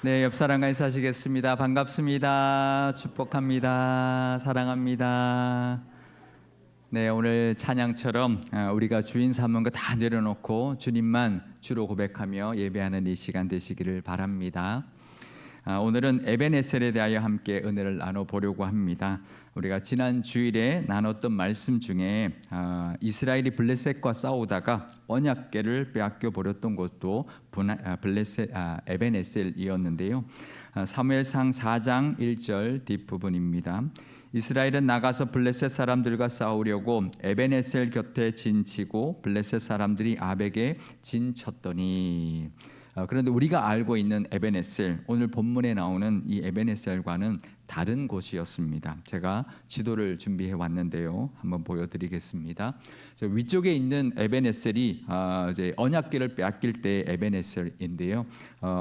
네, 옆 사람과 인사하시겠습니다. 반갑습니다. 축복합니다. 사랑합니다. 네, 오늘 찬양처럼 우리가 주인 삼은 거 다 내려놓고 주님만 주로 고백하며 예배하는 이 시간 되시기를 바랍니다. 오늘은 에벤에셀에 대하여 함께 은혜를 나눠보려고 합니다. 우리가 지난 주일에 나눴던 말씀 중에 이스라엘이 블레셋과 싸우다가 언약궤를 빼앗겨 버렸던 것도 에벤에셀이었는데요. 사무엘상 4장 1절 뒷부분입니다. 이스라엘은 나가서 블레셋 사람들과 싸우려고 에벤에셀 곁에 진치고 블레셋 사람들이 아벡에 진쳤더니. 그런데 우리가 알고 있는 에벤에셀, 오늘 본문에 나오는 이 에벤에셀과는 다른 곳이었습니다. 제가 지도를 준비해 왔는데요, 한번 보여드리겠습니다. 위쪽에 있는 에벤에셀이 이제 언약궤를 빼앗길 때 에벤에셀인데요,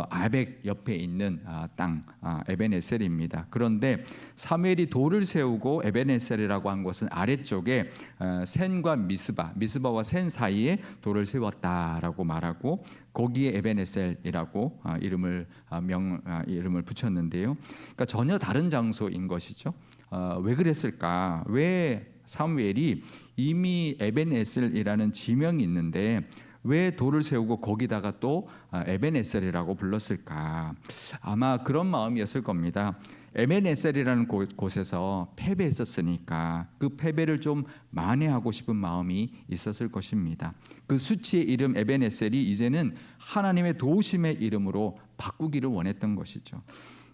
아벡 옆에 있는 땅 에벤에셀입니다. 그런데 사무엘이 돌을 세우고 에벤에셀이라고 한 것은 아래쪽에 센과 미스바와 센 사이에 돌을 세웠다라고 말하고 거기에 에벤에셀이라고 이름을 붙였는데요. 그러니까 전혀 다른 장소인 것이죠. 왜 그랬을까? 왜 사무엘이 이미 에벤에셀이라는 지명이 있는데 왜 돌을 세우고 거기다가 또 에벤에셀이라고 불렀을까? 아마 그런 마음이었을 겁니다. 에벤에셀이라는 곳에서 패배했었으니까 그 패배를 좀 만회하고 싶은 마음이 있었을 것입니다. 그 수치의 이름 에벤에셀이 이제는 하나님의 도우심의 이름으로 바꾸기를 원했던 것이죠.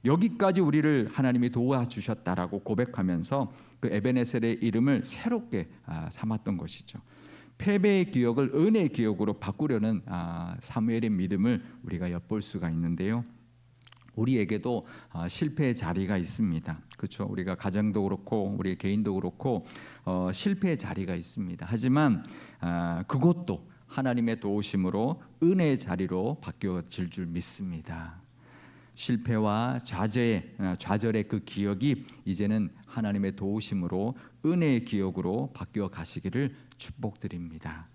여기까지 우리를 하나님이 도와주셨다라고 고백하면서 그 에벤에셀의 이름을 새롭게 삼았던 것이죠. 패배의 기억을 은혜의 기억으로 바꾸려는 사무엘의 믿음을 우리가 엿볼 수가 있는데요. 우리에게도 실패의 자리가 있습니다. 그렇죠? 우리가 가정도 그렇고 우리 개인도 그렇고 실패의 자리가 있습니다. 하지만 그것도 하나님의 도우심으로 은혜의 자리로 바뀌어질 줄 믿습니다. 실패와 좌절의 그 기억이 이제는 하나님의 도우심으로 은혜의 기억으로 바뀌어 가시기를 축복드립니다.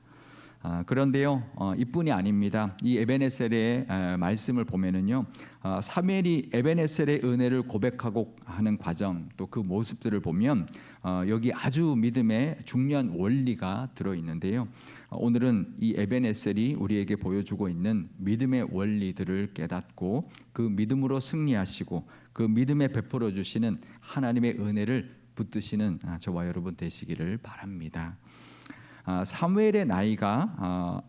그런데요, 이뿐이 아닙니다. 이 에벤에셀의 말씀을 보면은요, 사무엘이 에벤에셀의 은혜를 고백하고 하는 과정, 또 그 모습들을 보면 여기 아주 믿음의 중요한 원리가 들어 있는데요. 오늘은 이 에벤에셀이 우리에게 보여주고 있는 믿음의 원리들을 깨닫고 그 믿음으로 승리하시고 그 믿음에 베풀어 주시는 하나님의 은혜를 붙드시는 저와 여러분 되시기를 바랍니다. 사무엘의 나이가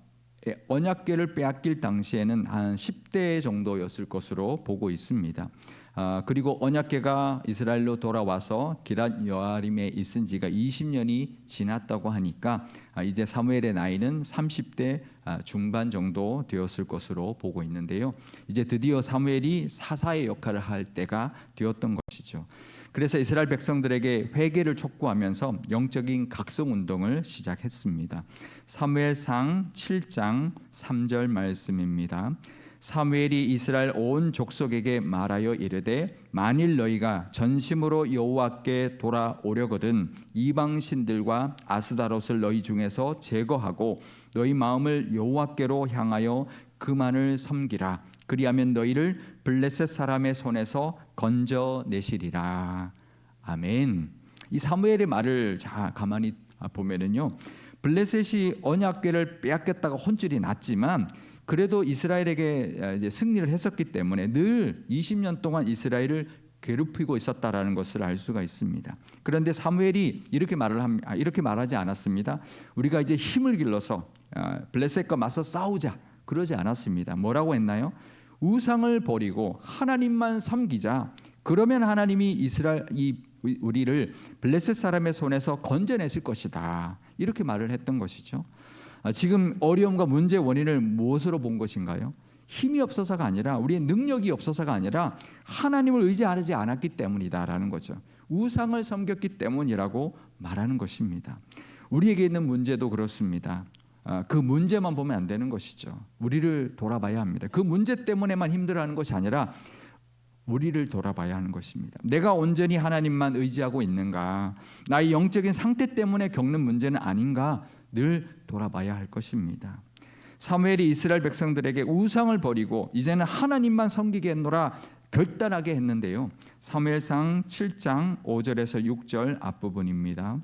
언약궤를 빼앗길 당시에는 한 10대 정도였을 것으로 보고 있습니다. 그리고 언약궤가 이스라엘로 돌아와서 기럇 여아림에 있은 지가 20년이 지났다고 하니까 이제 사무엘의 나이는 30대 중반 정도 되었을 것으로 보고 있는데요. 이제 드디어 사무엘이 사사의 역할을 할 때가 되었던 것이죠. 그래서 이스라엘 백성들에게 회개를 촉구하면서 영적인 각성 운동을 시작했습니다. 사무엘상 7장 3절 말씀입니다. 사무엘이 이스라엘 온 족속에게 말하여 이르되 만일 너희가 전심으로 여호와께 돌아오려거든 이방 신들과 아스다롯을 너희 중에서 제거하고 너희 마음을 여호와께로 향하여 그만을 섬기라. 그리하면 너희를 블레셋 사람의 손에서 건져내시리라. 아멘. 이 사무엘의 말을 가만히 보면은요, 블레셋이 언약궤를 빼앗겼다가 혼쭐이 났지만 그래도 이스라엘에게 이제 승리를 했었기 때문에 늘 20년 동안 이스라엘을 괴롭히고 있었다라는 것을 알 수가 있습니다. 그런데 사무엘이 이렇게 말하지 않았습니다. 우리가 이제 힘을 길러서 블레셋과 맞서 싸우자, 그러지 않았습니다. 뭐라고 했나요? 우상을 버리고 하나님만 섬기자. 그러면 하나님이 우리를 블레셋 사람의 손에서 건져내실 것이다. 이렇게 말을 했던 것이죠. 지금 어려움과 문제의 원인을 무엇으로 본 것인가요? 힘이 없어서가 아니라 우리의 능력이 없어서가 아니라 하나님을 의지하지 않았기 때문이다라는 거죠. 우상을 섬겼기 때문이라고 말하는 것입니다. 우리에게 있는 문제도 그렇습니다. 그 문제만 보면 안 되는 것이죠. 우리를 돌아봐야 합니다. 그 문제 때문에만 힘들어하는 것이 아니라 우리를 돌아봐야 하는 것입니다. 내가 온전히 하나님만 의지하고 있는가? 나의 영적인 상태 때문에 겪는 문제는 아닌가? 늘 돌아봐야 할 것입니다. 사무엘이 이스라엘 백성들에게 우상을 버리고 이제는 하나님만 섬기겠노라 결단하게 했는데요. 사무엘상 7장 5절에서 6절 앞부분입니다.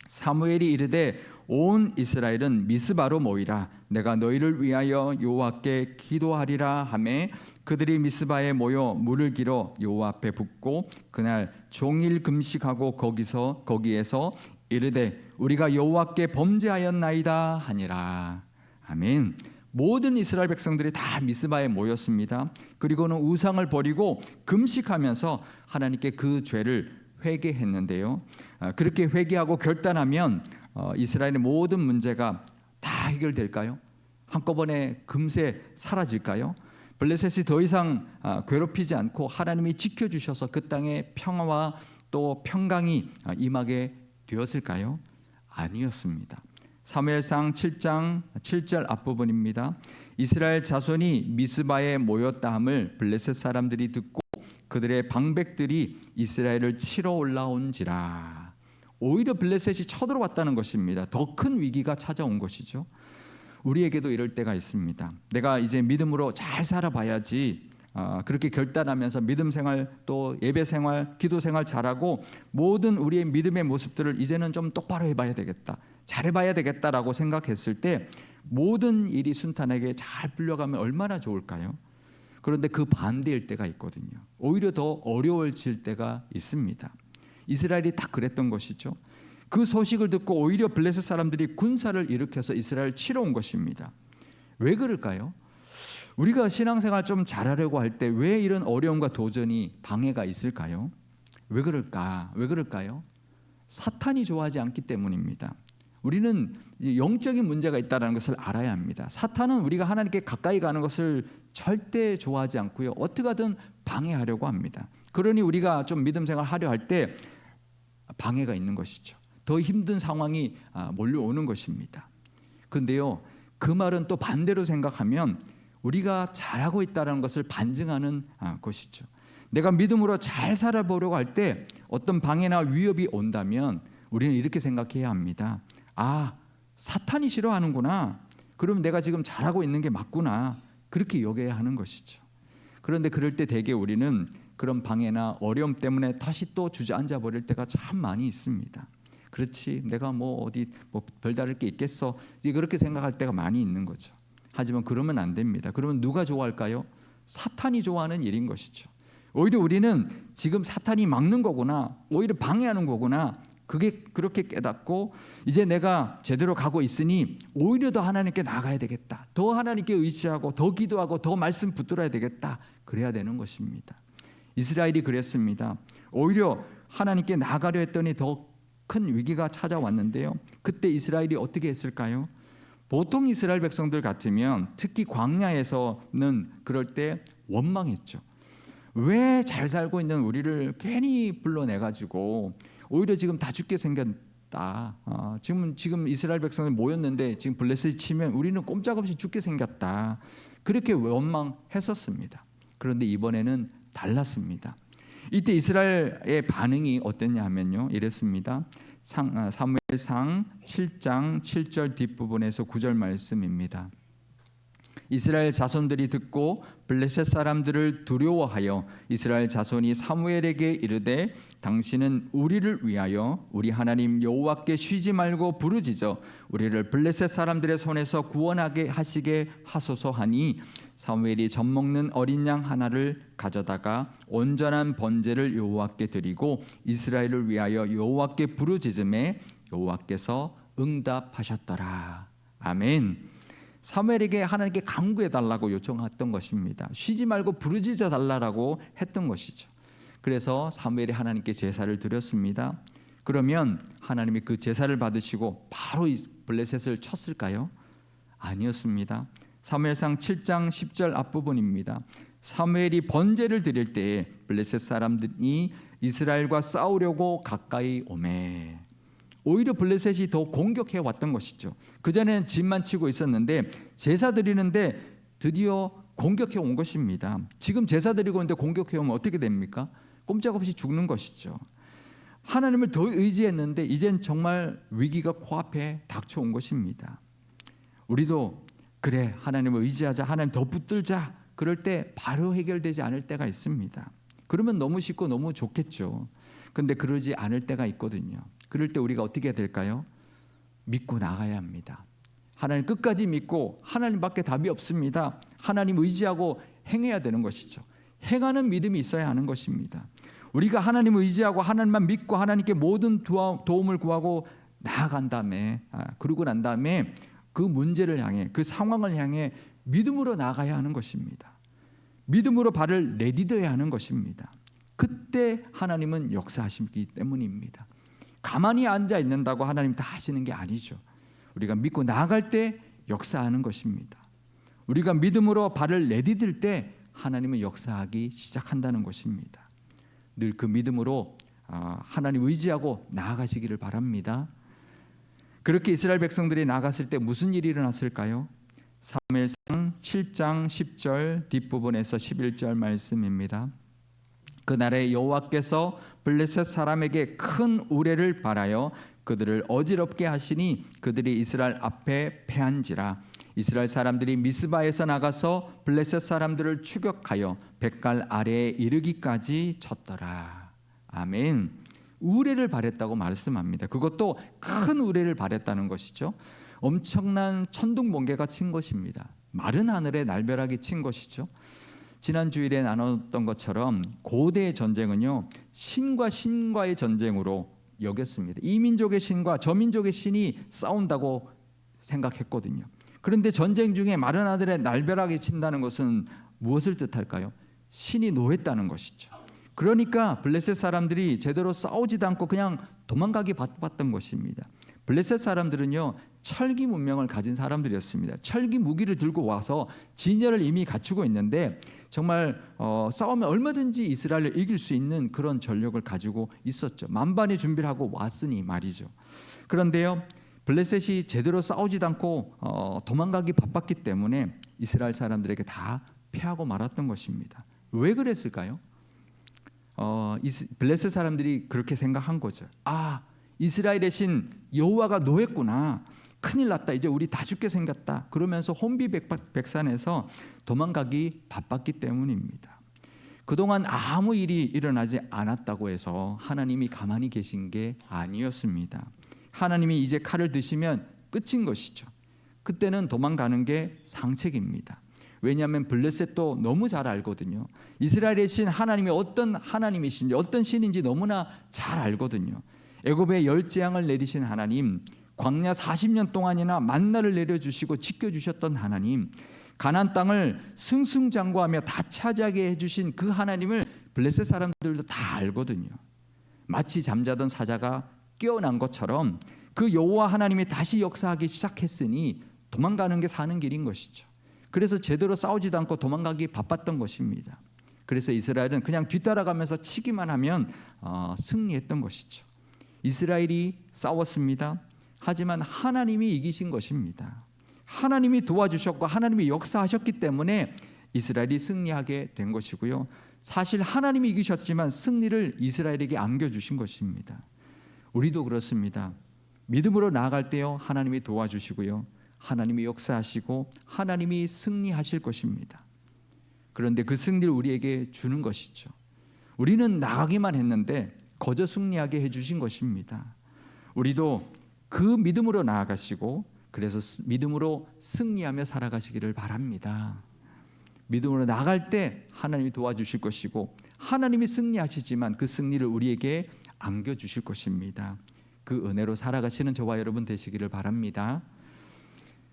사무엘이 이르되 온 이스라엘은 미스바로 모이라. 내가 너희를 위하여 여호와께 기도하리라 하매 그들이 미스바에 모여 물을 길어 여호와 앞에 붓고 그날 종일 금식하고 거기에서 이르되 우리가 여호와께 범죄하였나이다 하니라. 아멘. 모든 이스라엘 백성들이 다 미스바에 모였습니다. 그리고는 우상을 버리고 금식하면서 하나님께 그 죄를 회개했는데요. 그렇게 회개하고 결단하면 이스라엘의 모든 문제가 다 해결될까요? 한꺼번에 금세 사라질까요? 블레셋이 더 이상 괴롭히지 않고 하나님이 지켜주셔서 그 땅에 평화와 또 평강이 임하게 되었을까요? 아니었습니다. 사무엘상 7장 7절 앞부분입니다. 이스라엘 자손이 미스바에 모였다 함을 블레셋 사람들이 듣고 그들의 방백들이 이스라엘을 치러 올라온지라. 오히려 블레셋이 쳐들어왔다는 것입니다. 더 큰 위기가 찾아온 것이죠. 우리에게도 이럴 때가 있습니다. 내가 이제 믿음으로 잘 살아봐야지, 그렇게 결단하면서 믿음 생활 또 예배 생활 기도 생활 잘하고 모든 우리의 믿음의 모습들을 이제는 좀 똑바로 해봐야 되겠다, 잘해봐야 되겠다라고 생각했을 때 모든 일이 순탄하게 잘 풀려가면 얼마나 좋을까요? 그런데 그 반대일 때가 있거든요. 오히려 더 어려워질 때가 있습니다. 이스라엘이 다 그랬던 것이죠. 그 소식을 듣고 오히려 블레셋 사람들이 군사를 일으켜서 이스라엘을 치러 온 것입니다. 왜 그럴까요? 우리가 신앙생활 좀 잘하려고 할 때 왜 이런 어려움과 도전이 방해가 있을까요? 왜 그럴까? 왜 그럴까요? 사탄이 좋아하지 않기 때문입니다. 우리는 영적인 문제가 있다는 것을 알아야 합니다. 사탄은 우리가 하나님께 가까이 가는 것을 절대 좋아하지 않고요. 어떻게 하든 방해하려고 합니다. 그러니 우리가 좀 믿음 생활 하려 할 때 방해가 있는 것이죠. 더 힘든 상황이 몰려오는 것입니다. 그런데요, 그 말은 또 반대로 생각하면 우리가 잘하고 있다는 것을 반증하는 것이죠. 내가 믿음으로 잘 살아보려고 할 때 어떤 방해나 위협이 온다면 우리는 이렇게 생각해야 합니다. 사탄이 싫어하는구나. 그럼 내가 지금 잘하고 있는 게 맞구나. 그렇게 여겨야 하는 것이죠. 그런데 그럴 때 대개 우리는 그런 방해나 어려움 때문에 다시 또 주저앉아 버릴 때가 참 많이 있습니다. 그렇지, 내가 어디 별다를 게 있겠어, 그렇게 생각할 때가 많이 있는 거죠. 하지만 그러면 안 됩니다. 그러면 누가 좋아할까요? 사탄이 좋아하는 일인 것이죠. 오히려 우리는 지금 사탄이 막는 거구나, 오히려 방해하는 거구나, 그게 그렇게 깨닫고 이제 내가 제대로 가고 있으니 오히려 더 하나님께 나아가야 되겠다, 더 하나님께 의지하고 더 기도하고 더 말씀 붙들어야 되겠다, 그래야 되는 것입니다. 이스라엘이 그랬습니다. 오히려 하나님께 나아가려 했더니 더 큰 위기가 찾아왔는데요. 그때 이스라엘이 어떻게 했을까요? 보통 이스라엘 백성들 같으면 특히 광야에서는 그럴 때 원망했죠. 왜 잘 살고 있는 우리를 괜히 불러내가지고 오히려 지금 다 죽게 생겼다. 지금 이스라엘 백성들 모였는데 지금 블레셋이 치면 우리는 꼼짝없이 죽게 생겼다. 그렇게 원망했었습니다. 그런데 이번에는 달랐습니다. 이때 이스라엘의 반응이 어땠냐 하면요, 이랬습니다. 사무엘상 7장 7절 뒷부분에서 9절 말씀입니다. 이스라엘 자손들이 듣고 블레셋 사람들을 두려워하여 이스라엘 자손이 사무엘에게 이르되 당신은 우리를 위하여 우리 하나님 여호와께 쉬지 말고 부르짖어 우리를 블레셋 사람들의 손에서 구원하게 하시게 하소서 하니 사무엘이 젖먹는 어린 양 하나를 가져다가 온전한 번제를 여호와께 드리고 이스라엘을 위하여 여호와께 부르짖음에 여호와께서 응답하셨더라. 아멘. 사무엘에게 하나님께 간구해 달라고 요청했던 것입니다. 쉬지 말고 부르짖어 달라고 했던 것이죠. 그래서 사무엘이 하나님께 제사를 드렸습니다. 그러면 하나님이 그 제사를 받으시고 바로 블레셋을 쳤을까요? 아니었습니다. 사무엘상 7장 10절 앞부분입니다. 사무엘이 번제를 드릴 때에 블레셋 사람들이 이스라엘과 싸우려고 가까이 오매. 오히려 블레셋이 더 공격해 왔던 것이죠. 그전에는 진만 치고 있었는데 제사 드리는데 드디어 공격해 온 것입니다. 지금 제사 드리고 있는데 공격해 오면 어떻게 됩니까? 꼼짝없이 죽는 것이죠. 하나님을 더 의지했는데 이젠 정말 위기가 코앞에 닥쳐온 것입니다. 우리도 그래, 하나님을 의지하자, 하나님 더 붙들자, 그럴 때 바로 해결되지 않을 때가 있습니다. 그러면 너무 쉽고 너무 좋겠죠. 근데 그러지 않을 때가 있거든요. 그럴 때 우리가 어떻게 해야 될까요? 믿고 나가야 합니다. 하나님 끝까지 믿고, 하나님밖에 답이 없습니다. 하나님 의지하고 행해야 되는 것이죠. 행하는 믿음이 있어야 하는 것입니다. 우리가 하나님을 의지하고 하나님만 믿고 하나님께 모든 도움을 구하고 나아간 다음에, 그러고 난 다음에 그 문제를 향해, 그 상황을 향해 믿음으로 나가야 하는 것입니다. 믿음으로 발을 내디뎌야 하는 것입니다. 그때 하나님은 역사하시기 때문입니다. 가만히 앉아 있는다고 하나님 다 하시는 게 아니죠. 우리가 믿고 나아갈 때 역사하는 것입니다. 우리가 믿음으로 발을 내디딜 때 하나님은 역사하기 시작한다는 것입니다. 늘 그 믿음으로 하나님 의지하고 나아가시기를 바랍니다. 그렇게 이스라엘 백성들이 나갔을 때 무슨 일이 일어났을까요? 사무엘상 7장 10절 뒷부분에서 11절 말씀입니다. 그날에 여호와께서 블레셋 사람에게 큰 우레를 발하여 그들을 어지럽게 하시니 그들이 이스라엘 앞에 패한지라. 이스라엘 사람들이 미스바에서 나가서 블레셋 사람들을 추격하여 벳갈 아래에 이르기까지 쳤더라. 아멘. 우레를 발했다고 말씀합니다. 그것도 큰 우레를 발했다는 것이죠. 엄청난 천둥 번개가 친 것입니다. 마른 하늘에 날벼락이 친 것이죠. 지난 주일에 나눴던 것처럼 고대의 전쟁은요, 신과 신과의 전쟁으로 여겼습니다. 이 민족의 신과 저 민족의 신이 싸운다고 생각했거든요. 그런데 전쟁 중에 마른 하늘에 날벼락이 친다는 것은 무엇을 뜻할까요? 신이 노했다는 것이죠. 그러니까 블레셋 사람들이 제대로 싸우지도 않고 그냥 도망가기 바빴던 것입니다. 블레셋 사람들은요, 철기 문명을 가진 사람들이었습니다. 철기 무기를 들고 와서 진열을 이미 갖추고 있는데 정말 싸우면 얼마든지 이스라엘을 이길 수 있는 그런 전력을 가지고 있었죠. 만반의 준비를 하고 왔으니 말이죠. 그런데요, 블레셋이 제대로 싸우지도 않고 도망가기 바빴기 때문에 이스라엘 사람들에게 다 패하고 말았던 것입니다. 왜 그랬을까요? 블레셋 사람들이 그렇게 생각한 거죠. 이스라엘의 신 여호와가 노했구나. 큰일 났다. 이제 우리 다 죽게 생겼다. 그러면서 혼비백산에서 도망가기 바빴기 때문입니다. 그동안 아무 일이 일어나지 않았다고 해서 하나님이 가만히 계신 게 아니었습니다. 하나님이 이제 칼을 드시면 끝인 것이죠. 그때는 도망가는 게 상책입니다. 왜냐하면 블레셋도 너무 잘 알거든요. 이스라엘의 신 하나님이 어떤 하나님이신지, 어떤 신인지 너무나 잘 알거든요. 애굽에 열 재앙을 내리신 하나님, 광야 40년 동안이나 만나를 내려주시고 지켜주셨던 하나님, 가나안 땅을 승승장구하며 다 차지하게 해주신 그 하나님을 블레셋 사람들도 다 알거든요. 마치 잠자던 사자가 깨어난 것처럼 그 여호와 하나님이 다시 역사하기 시작했으니 도망가는 게 사는 길인 것이죠. 그래서 제대로 싸우지도 않고 도망가기 바빴던 것입니다. 그래서 이스라엘은 그냥 뒤따라가면서 치기만 하면 승리했던 것이죠. 이스라엘이 싸웠습니다. 하지만 하나님이 이기신 것입니다. 하나님이 도와주셨고 하나님이 역사하셨기 때문에 이스라엘이 승리하게 된 것이고요. 사실 하나님이 이기셨지만 승리를 이스라엘에게 안겨주신 것입니다. 우리도 그렇습니다. 믿음으로 나아갈 때요, 하나님이 도와주시고요, 하나님이 역사하시고 하나님이 승리하실 것입니다. 그런데 그 승리를 우리에게 주는 것이죠. 우리는 나가기만 했는데 거저 승리하게 해주신 것입니다. 우리도 그 믿음으로 나아가시고 그래서 믿음으로 승리하며 살아가시기를 바랍니다. 믿음으로 나아갈 때 하나님이 도와주실 것이고 하나님이 승리하시지만 그 승리를 우리에게 안겨주실 것입니다. 그 은혜로 살아가시는 저와 여러분 되시기를 바랍니다.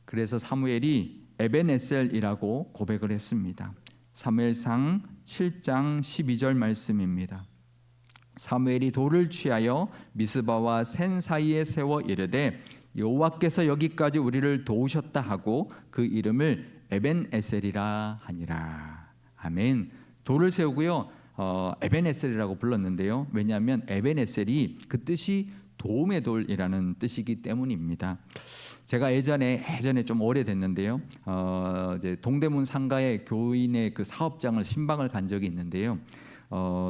그래서 사무엘이 에벤에셀이라고 고백을 했습니다. 사무엘상 7장 12절 말씀입니다. 사무엘이 돌을 취하여 미스바와 센 사이에 세워 이르되 여호와께서 여기까지 우리를 도우셨다 하고 그 이름을 에벤에셀이라 하니라. 아멘. 돌을 세우고요, 에벤에셀이라고 불렀는데요. 왜냐하면 에벤에셀이 그 뜻이 도움의 돌이라는 뜻이기 때문입니다. 제가 예전에 좀 오래됐는데요, 이제 동대문 상가의 교인의 그 사업장을 신방을 간 적이 있는데요.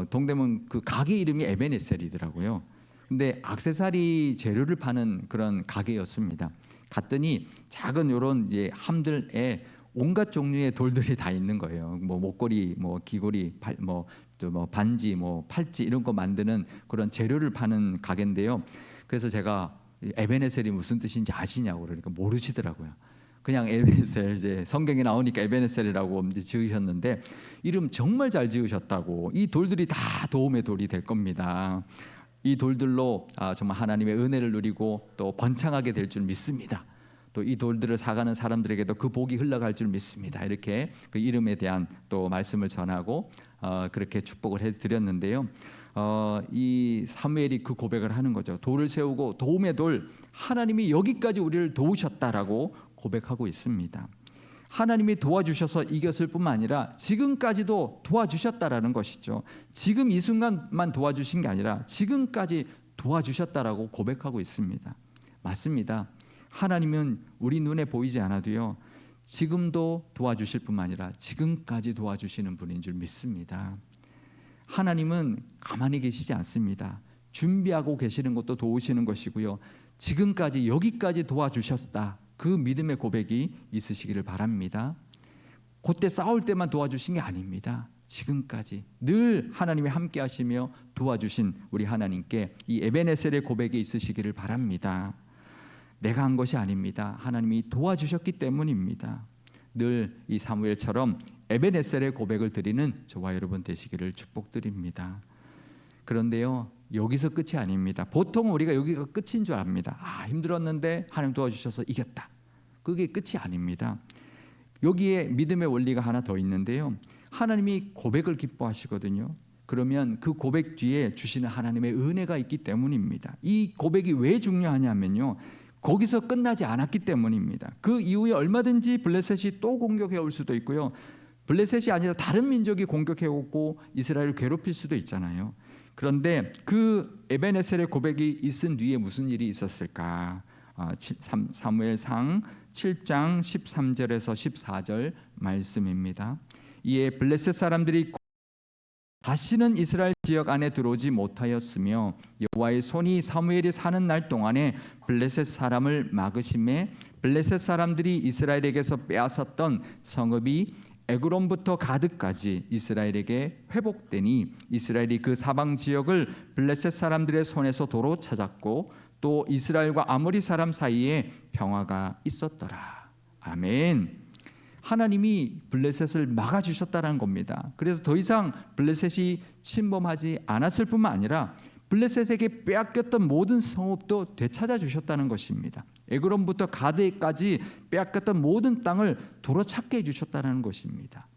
동대문 그 가게 이름이 에벤에셀이더라고요. 근데 액세서리 재료를 파는 그런 가게였습니다. 갔더니 작은 요런 함들에 온갖 종류의 돌들이 다 있는 거예요. 뭐 목걸이, 뭐 귀걸이, 또 뭐 반지, 뭐 팔찌 이런 거 만드는 그런 재료를 파는 가게인데요. 그래서 제가 에베네셀이 무슨 뜻인지 아시냐고 그러니까 모르시더라고요. 그냥 에베네셀, 이제 성경에 나오니까 에베네셀이라고 지으셨는데 이름 정말 잘 지으셨다고. 이 돌들이 다 도움의 돌이 될 겁니다. 이 돌들로 정말 하나님의 은혜를 누리고 또 번창하게 될 줄 믿습니다. 또 이 돌들을 사가는 사람들에게도 그 복이 흘러갈 줄 믿습니다. 이렇게 그 이름에 대한 또 말씀을 전하고 그렇게 축복을 해드렸는데요. 이 사무엘이 그 고백을 하는 거죠. 돌을 세우고 도움의 돌, 하나님이 여기까지 우리를 도우셨다라고 고백하고 있습니다. 하나님이 도와주셔서 이겼을 뿐만 아니라 지금까지도 도와주셨다라는 것이죠. 지금 이 순간만 도와주신 게 아니라 지금까지 도와주셨다라고 고백하고 있습니다. 맞습니다. 하나님은 우리 눈에 보이지 않아도요, 지금도 도와주실 뿐만 아니라 지금까지 도와주시는 분인 줄 믿습니다. 하나님은 가만히 계시지 않습니다. 준비하고 계시는 것도 도우시는 것이고요, 지금까지 여기까지 도와주셨다, 그 믿음의 고백이 있으시기를 바랍니다. 그때 싸울 때만 도와주신 게 아닙니다. 지금까지 늘 하나님이 함께 하시며 도와주신 우리 하나님께 이 에베네셀의 고백이 있으시기를 바랍니다. 내가 한 것이 아닙니다. 하나님이 도와주셨기 때문입니다. 늘 이 사무엘처럼 에베네셀의 고백을 드리는 저와 여러분 되시기를 축복드립니다. 그런데요, 여기서 끝이 아닙니다. 보통 우리가 여기가 끝인 줄 압니다. 힘들었는데 하나님 도와주셔서 이겼다. 그게 끝이 아닙니다. 여기에 믿음의 원리가 하나 더 있는데요, 하나님이 고백을 기뻐하시거든요. 그러면 그 고백 뒤에 주시는 하나님의 은혜가 있기 때문입니다. 이 고백이 왜 중요하냐면요, 거기서 끝나지 않았기 때문입니다. 그 이후에 얼마든지 블레셋이 또 공격해 올 수도 있고요, 블레셋이 아니라 다른 민족이 공격해 오고 이스라엘을 괴롭힐 수도 있잖아요. 그런데 그 에베네셀의 고백이 있은 뒤에 무슨 일이 있었을까? 사무엘상 7장 13절에서 14절 말씀입니다. 이에 블레셋 사람들이 다시는 이스라엘 지역 안에 들어오지 못하였으며 여호와의 손이 사무엘이 사는 날 동안에 블레셋 사람을 막으심에 블레셋 사람들이 이스라엘에게서 빼앗았던 성읍이 에그론부터 가드까지 이스라엘에게 회복되니 이스라엘이 그 사방 지역을 블레셋 사람들의 손에서 도로 찾았고 또 이스라엘과 아모리 사람 사이에 평화가 있었더라. 아멘. 하나님이 블레셋을 막아주셨다는 겁니다. 그래서 더 이상 블레셋이 침범하지 않았을 뿐만 아니라 블레셋에게 빼앗겼던 모든 성읍도 되찾아 주셨다는 것입니다. 에그론부터 가드까지 빼앗겼던 모든 땅을 도로찾게 해주셨다는 것입니다.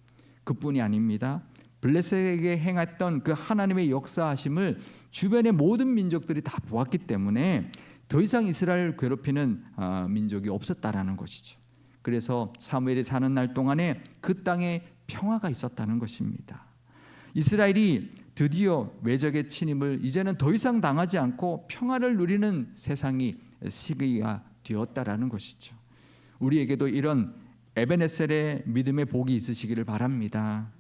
그뿐이 아닙니다. 블레셋에게 행했던 그 하나님의 역사하심을 주변의 모든 민족들이 다 보았기 때문에 더 이상 이스라엘을 괴롭히는 민족이 없었다라는 것이죠. 그래서 사무엘이 사는 날 동안에 그 땅에 평화가 있었다는 것입니다. 이스라엘이 드디어 외적의 침입을 이제는 더 이상 당하지 않고 평화를 누리는 세상이 시기가 되었다라는 것이죠. 우리에게도 이런 에베네셀의 믿음의 복이 있으시기를 바랍니다.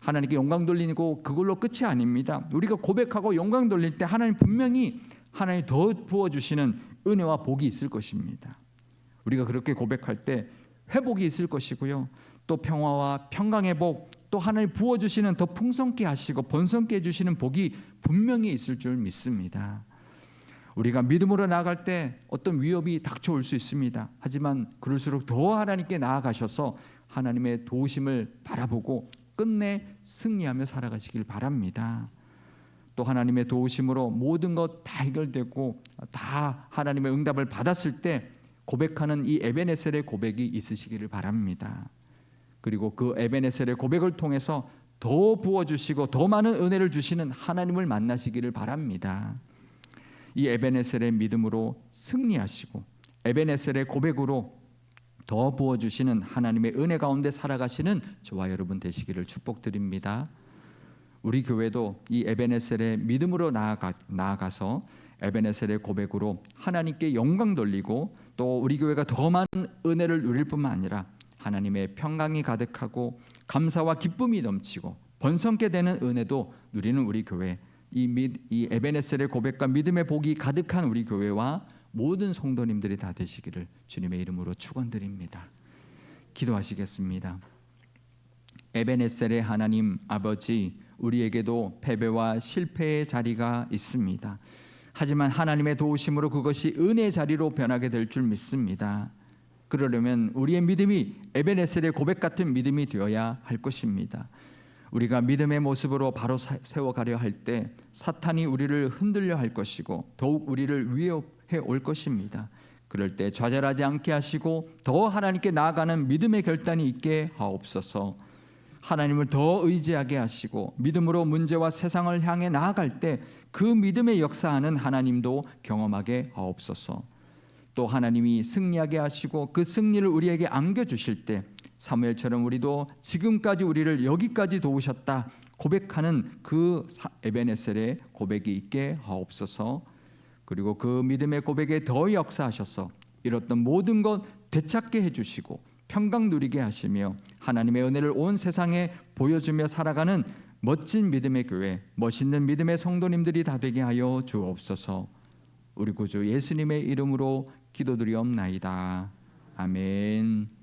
하나님께 영광 돌리고 그걸로 끝이 아닙니다. 우리가 고백하고 영광 돌릴 때 하나님 분명히 하나님 더 부어주시는 은혜와 복이 있을 것입니다. 우리가 그렇게 고백할 때 회복이 있을 것이고요, 또 평화와 평강의 복, 또 하나님 부어주시는 더 풍성케 하시고 번성케 해주시는 복이 분명히 있을 줄 믿습니다. 우리가 믿음으로 나아갈 때 어떤 위협이 닥쳐올 수 있습니다. 하지만 그럴수록 더 하나님께 나아가셔서 하나님의 도우심을 바라보고 끝내 승리하며 살아가시길 바랍니다. 또 하나님의 도우심으로 모든 것 다 해결되고 다 하나님의 응답을 받았을 때 고백하는 이 에베네셀의 고백이 있으시기를 바랍니다. 그리고 그 에베네셀의 고백을 통해서 더 부어주시고 더 많은 은혜를 주시는 하나님을 만나시기를 바랍니다. 이 에베네셀의 믿음으로 승리하시고 에베네셀의 고백으로 더 부어주시는 하나님의 은혜 가운데 살아가시는 저와 여러분 되시기를 축복드립니다. 우리 교회도 이 에베네셀의 믿음으로 나아가서 에베네셀의 고백으로 하나님께 영광 돌리고 또 우리 교회가 더 많은 은혜를 누릴 뿐만 아니라 하나님의 평강이 가득하고 감사와 기쁨이 넘치고 번성케 되는 은혜도 누리는 우리 교회 이 에베네셀의 고백과 믿음의 복이 가득한 우리 교회와 모든 성도님들이 다 되시기를 주님의 이름으로 축원드립니다. 기도하시겠습니다. 에베네셀의 하나님 아버지, 우리에게도 패배와 실패의 자리가 있습니다. 하지만 하나님의 도우심으로 그것이 은혜의 자리로 변하게 될 줄 믿습니다. 그러려면 우리의 믿음이 에베네셀의 고백 같은 믿음이 되어야 할 것입니다. 우리가 믿음의 모습으로 바로 세워가려 할 때 사탄이 우리를 흔들려 할 것이고 더욱 우리를 위협해 올 것입니다. 그럴 때 좌절하지 않게 하시고 더 하나님께 나아가는 믿음의 결단이 있게 하옵소서. 하나님을 더 의지하게 하시고 믿음으로 문제와 세상을 향해 나아갈 때 그 믿음의 역사하는 하나님도 경험하게 하옵소서. 또 하나님이 승리하게 하시고 그 승리를 우리에게 안겨주실 때 사무엘처럼 우리도 지금까지 우리를 여기까지 도우셨다 고백하는 그 에베네셀의 고백이 있게 하옵소서. 그리고 그 믿음의 고백에 더 역사하셔서 잃었던 모든 것 되찾게 해주시고 평강 누리게 하시며 하나님의 은혜를 온 세상에 보여주며 살아가는 멋진 믿음의 교회, 멋있는 믿음의 성도님들이 다 되게 하여 주옵소서. 우리 구주 예수님의 이름으로 기도드리옵나이다. 아멘.